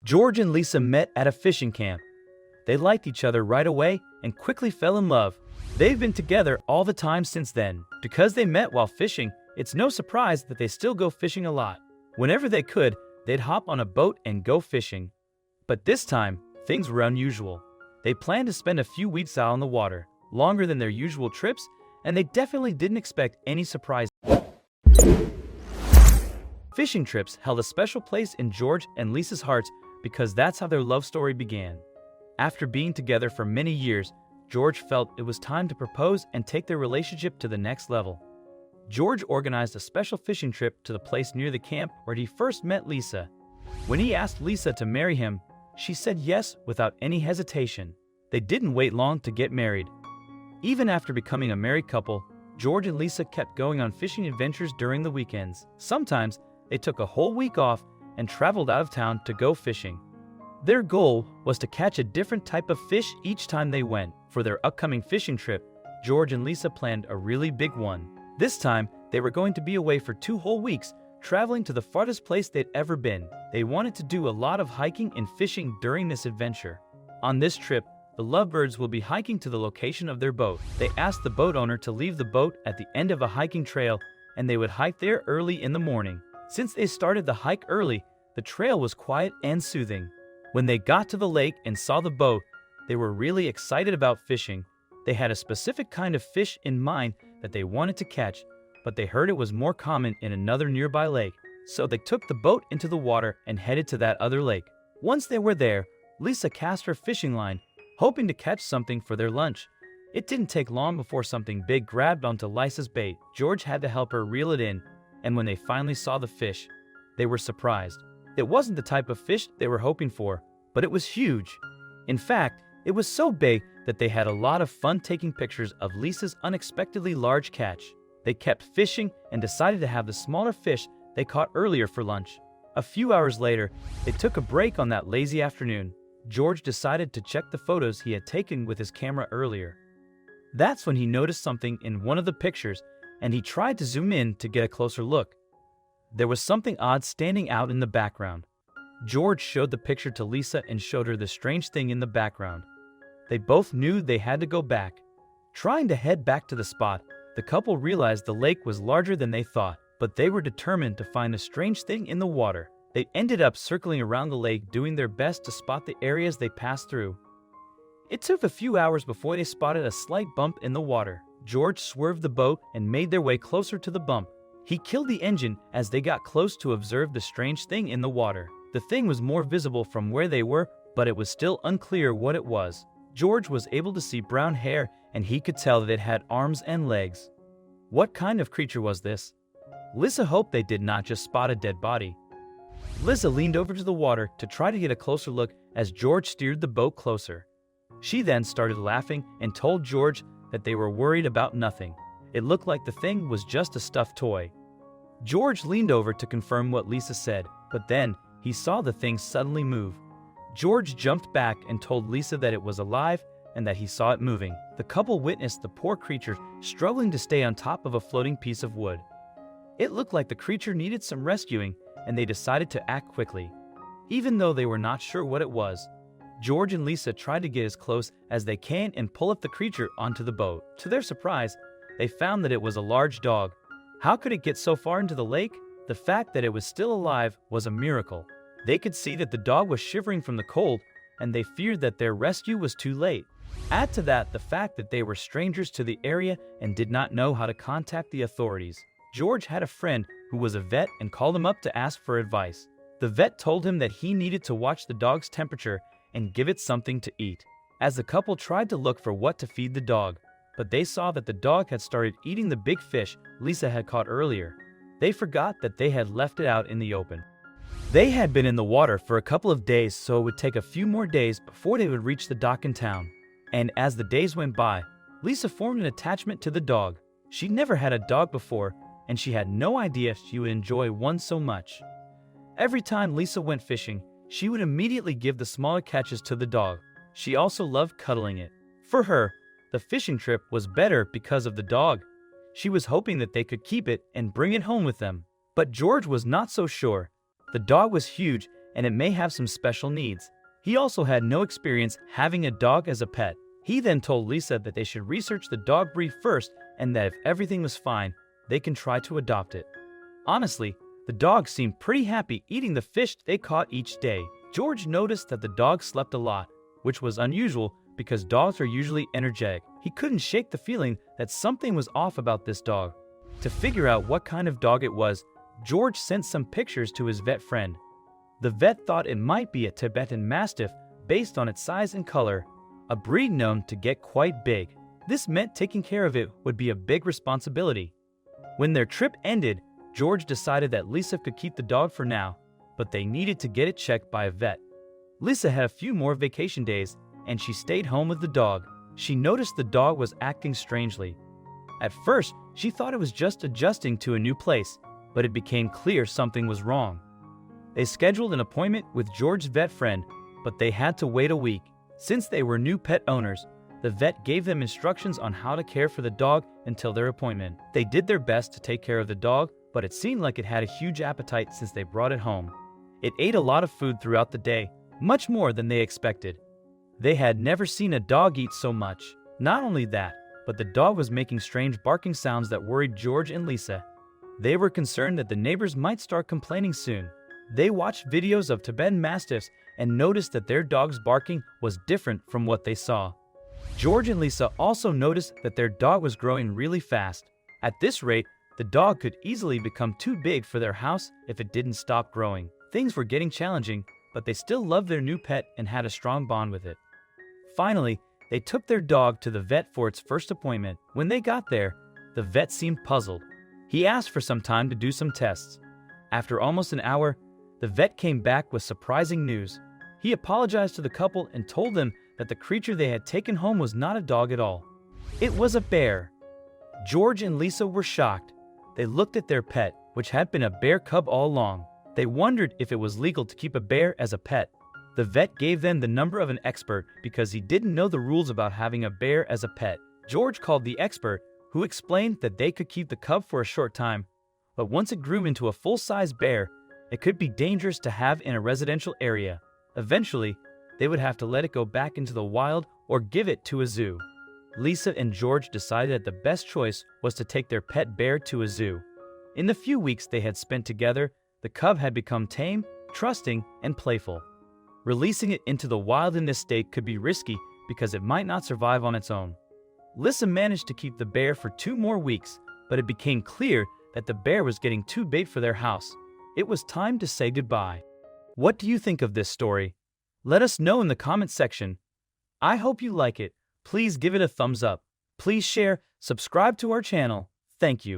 George and Lisa met at a fishing camp. They liked each other right away and quickly fell in love. They've been together all the time since then. Because they met while fishing, it's no surprise that they still go fishing a lot. Whenever they could, they'd hop on a boat and go fishing. But this time, things were unusual. They planned to spend a few weeks out on the water, longer than their usual trips, and they definitely didn't expect any surprise. Fishing trips held a special place in George and Lisa's hearts because that's how their love story began. After being together for many years, George felt it was time to propose and take their relationship to the next level. George organized a special fishing trip to the place near the camp where he first met Lisa. When he asked Lisa to marry him, she said yes without any hesitation. They didn't wait long to get married. Even after becoming a married couple, George and Lisa kept going on fishing adventures during the weekends. Sometimes, they took a whole week off and traveled out of town to go fishing. Their goal was to catch a different type of fish each time they went. For their upcoming fishing trip, George and Lisa planned a really big one. This time, they were going to be away for 2 whole weeks, traveling to the farthest place they'd ever been. They wanted to do a lot of hiking and fishing during this adventure. On this trip, the lovebirds will be hiking to the location of their boat. They asked the boat owner to leave the boat at the end of a hiking trail, and they would hike there early in the morning. Since they started the hike early, the trail was quiet and soothing. When they got to the lake and saw the boat, they were really excited about fishing. They had a specific kind of fish in mind that they wanted to catch, but they heard it was more common in another nearby lake. So they took the boat into the water and headed to that other lake. Once they were there, Lisa cast her fishing line, hoping to catch something for their lunch. It didn't take long before something big grabbed onto Lisa's bait. George had to help her reel it in, and when they finally saw the fish, they were surprised. It wasn't the type of fish they were hoping for, but it was huge. In fact, it was so big that they had a lot of fun taking pictures of Lisa's unexpectedly large catch. They kept fishing and decided to have the smaller fish they caught earlier for lunch. A few hours later, they took a break on that lazy afternoon. George decided to check the photos he had taken with his camera earlier. That's when he noticed something in one of the pictures, and he tried to zoom in to get a closer look. There was something odd standing out in the background. George showed the picture to Lisa and showed her the strange thing in the background. They both knew they had to go back. Trying to head back to the spot, the couple realized the lake was larger than they thought, but they were determined to find a strange thing in the water. They ended up circling around the lake, doing their best to spot the areas they passed through. It took a few hours before they spotted a slight bump in the water. George swerved the boat and made their way closer to the bump. He killed the engine as they got close to observe the strange thing in the water. The thing was more visible from where they were, but it was still unclear what it was. George was able to see brown hair, and he could tell that it had arms and legs. What kind of creature was this? Lisa hoped they did not just spot a dead body. Lisa leaned over to the water to try to get a closer look as George steered the boat closer. She then started laughing and told George that they were worried about nothing. It looked like the thing was just a stuffed toy. George leaned over to confirm what Lisa said, but then he saw the thing suddenly move. George jumped back and told Lisa that it was alive and that he saw it moving. The couple witnessed the poor creature struggling to stay on top of a floating piece of wood. It looked like the creature needed some rescuing, and they decided to act quickly. Even though they were not sure what it was, George and Lisa tried to get as close as they can and pull up the creature onto the boat. To their surprise, they found that it was a large dog. How could it get so far into the lake? The fact that it was still alive was a miracle. They could see that the dog was shivering from the cold, and they feared that their rescue was too late. Add to that the fact that they were strangers to the area and did not know how to contact the authorities. George had a friend who was a vet and called him up to ask for advice. The vet told him that he needed to watch the dog's temperature and give it something to eat. As the couple tried to look for what to feed the dog, but they saw that the dog had started eating the big fish Lisa had caught earlier. They forgot that they had left it out in the open. They had been in the water for a couple of days, so it would take a few more days before they would reach the dock in town. And as the days went by, Lisa formed an attachment to the dog. She'd never had a dog before, and she had no idea she would enjoy one so much. Every time Lisa went fishing, she would immediately give the smaller catches to the dog. She also loved cuddling it. For her, the fishing trip was better because of the dog. She was hoping that they could keep it and bring it home with them. But George was not so sure. The dog was huge, and it may have some special needs. He also had no experience having a dog as a pet. He then told Lisa that they should research the dog breed first and that if everything was fine, they can try to adopt it. Honestly, the dog seemed pretty happy eating the fish they caught each day. George noticed that the dog slept a lot, which was unusual because dogs are usually energetic. He couldn't shake the feeling that something was off about this dog. To figure out what kind of dog it was, George sent some pictures to his vet friend. The vet thought it might be a Tibetan Mastiff based on its size and color, a breed known to get quite big. This meant taking care of it would be a big responsibility. When their trip ended, George decided that Lisa could keep the dog for now, but they needed to get it checked by a vet. Lisa had a few more vacation days, and she stayed home with the dog. She noticed the dog was acting strangely. At first, she thought it was just adjusting to a new place, but it became clear something was wrong. They scheduled an appointment with George's vet friend, but they had to wait a week. Since they were new pet owners, the vet gave them instructions on how to care for the dog until their appointment. They did their best to take care of the dog, but it seemed like it had a huge appetite since they brought it home. It ate a lot of food throughout the day, much more than they expected. They had never seen a dog eat so much. Not only that, but the dog was making strange barking sounds that worried George and Lisa. They were concerned that the neighbors might start complaining soon. They watched videos of Tibetan Mastiffs and noticed that their dog's barking was different from what they saw. George and Lisa also noticed that their dog was growing really fast. At this rate, the dog could easily become too big for their house if it didn't stop growing. Things were getting challenging, but they still loved their new pet and had a strong bond with it. Finally, they took their dog to the vet for its first appointment. When they got there, the vet seemed puzzled. He asked for some time to do some tests. After almost an hour, the vet came back with surprising news. He apologized to the couple and told them that the creature they had taken home was not a dog at all. It was a bear. George and Lisa were shocked. They looked at their pet, which had been a bear cub all along. They wondered if it was legal to keep a bear as a pet. The vet gave them the number of an expert because he didn't know the rules about having a bear as a pet. George called the expert, who explained that they could keep the cub for a short time, but once it grew into a full-size bear, it could be dangerous to have in a residential area. Eventually, they would have to let it go back into the wild or give it to a zoo. Lisa and George decided that the best choice was to take their pet bear to a zoo. In the few weeks they had spent together, the cub had become tame, trusting, and playful. Releasing it into the wild in this state could be risky because it might not survive on its own. Lisa managed to keep the bear for 2 more weeks, but it became clear that the bear was getting too big for their house. It was time to say goodbye. What do you think of this story? Let us know in the comment section. I hope you like it. Please give it a thumbs up. Please share, subscribe to our channel. Thank you.